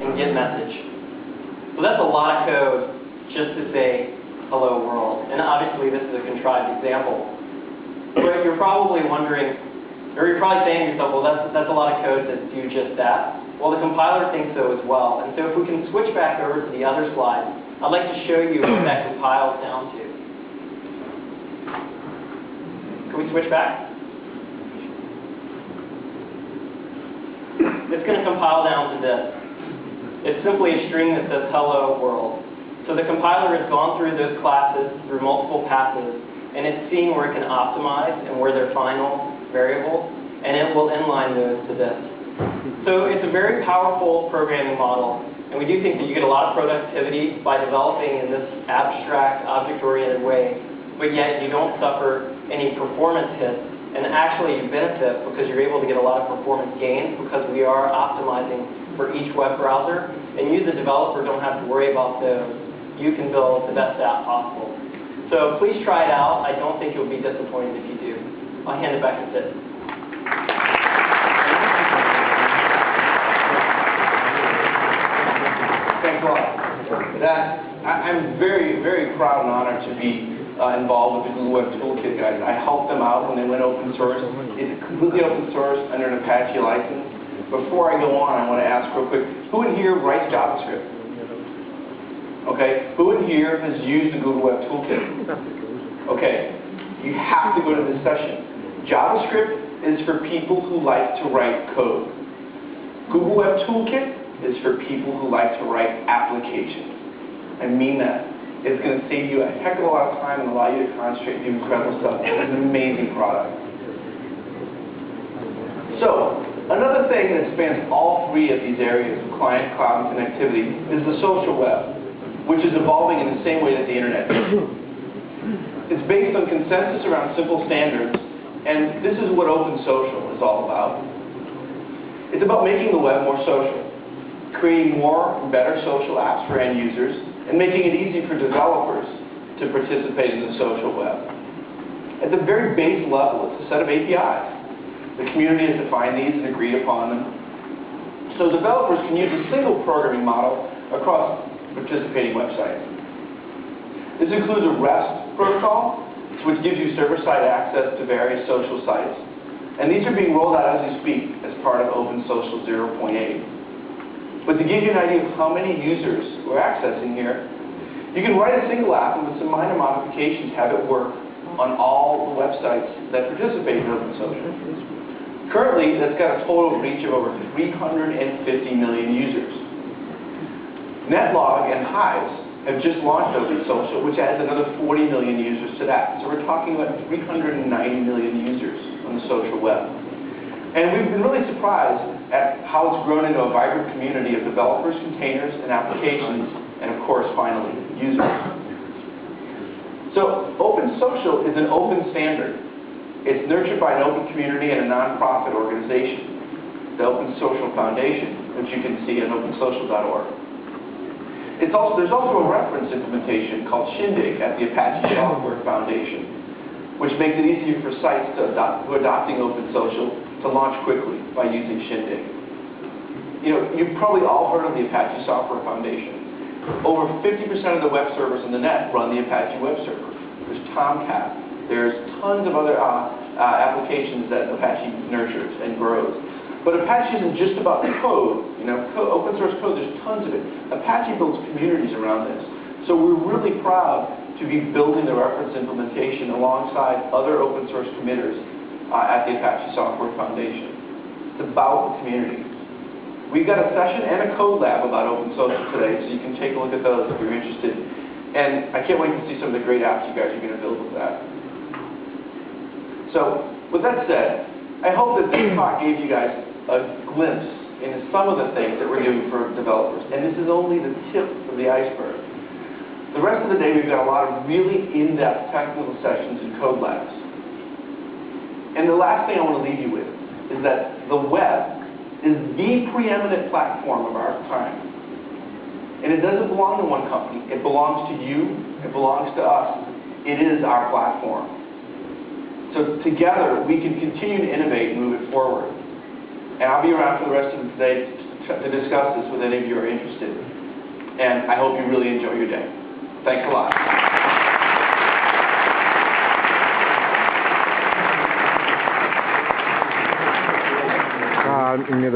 and get message. So that's a lot of code just to say hello world. And obviously this is a contrived example. But you're probably wondering, or you're probably saying to yourself, well, that's a lot of code to do just that. Well, the compiler thinks so as well. And so if we can switch back over to the other slide, I'd like to show you what that compiles down to. Can we switch back? It's going to compile down to this. It's simply a string that says hello world. So the compiler has gone through those classes, through multiple passes, and it's seeing where it can optimize and where they're final variables, and it will inline those to this. So it's a very powerful programming model, and we do think that you get a lot of productivity by developing in this abstract, object-oriented way, but yet you don't suffer any performance hits, and actually you benefit because you're able to get a lot of performance gains because we are optimizing for each web browser, and you, the developer, don't have to worry about those. You can build the best app possible. So please try it out. I don't think you'll be disappointed if you do. I'll hand it back to Fitz. Thanks a lot. I'm very, very proud and honored to be involved with the Google Web Toolkit guys. I helped them out when they went open source. It's completely open source under an Apache license. Before I go on, I want to ask real quick, who in here writes JavaScript? Okay, who in here has used the Google Web Toolkit? Okay, you have to go to this session. JavaScript is for people who like to write code. Google Web Toolkit is for people who like to write applications. I mean that. It's going to save you a heck of a lot of time and allow you to concentrate and do incredible stuff. It's an amazing product. So, another thing that spans all three of these areas of client, cloud, and connectivity is the social web, which is evolving in the same way that the internet is. It's based on consensus around simple standards, and this is what open social is all about. It's about making the web more social, creating more and better social apps for end users, and making it easy for developers to participate in the social web. At the very base level, it's a set of APIs. The community has defined these and agreed upon them. So developers can use a single programming model across participating websites. This includes a REST protocol, which gives you server-side access to various social sites. And these are being rolled out as we speak as part of Open Social 0.8. But to give you an idea of how many users we're accessing here, you can write a single app and with some minor modifications have it work on all the websites that participate in Open Social. Currently, that's got a total reach of over 350 million users. Netlog and Hives have just launched Open Social, which adds another 40 million users to that. So we're talking about 390 million users on the social web. And we've been really surprised at how it's grown into a vibrant community of developers, containers, and applications, and of course, finally, users. So Open Social is an open standard. It's nurtured by an open community and a nonprofit organization, the Open Social Foundation, which you can see at opensocial.org. There's also a reference implementation called Shindig at the Apache Software Foundation, which makes it easier for sites who are adopting Open Social to launch quickly by using Shindig. You know, you've probably all heard of the Apache Software Foundation. Over 50% of the web servers on the net run the Apache web server. There's Tomcat. There's tons of other applications that Apache nurtures and grows. But Apache isn't just about the code. You know, open source code, there's tons of it. Apache builds communities around this. So we're really proud to be building the reference implementation alongside other open source committers at the Apache Software Foundation. It's about the community. We've got a session and a code lab about Open Social today, so you can take a look at those if you're interested. And I can't wait to see some of the great apps you guys are going to build with that. So, with that said, I hope that this talk gave you guys a glimpse into some of the things that we're doing for developers. And this is only the tip of the iceberg. The rest of the day, we've got a lot of really in-depth technical sessions and code labs. And the last thing I want to leave you with is that the web is the preeminent platform of our time. And it doesn't belong to one company. It belongs to you. It belongs to us. It is our platform. So together, we can continue to innovate and move it forward. And I'll be around for the rest of the day to to discuss this with any of you who are interested. And I hope you really enjoy your day. Thanks a lot. Nie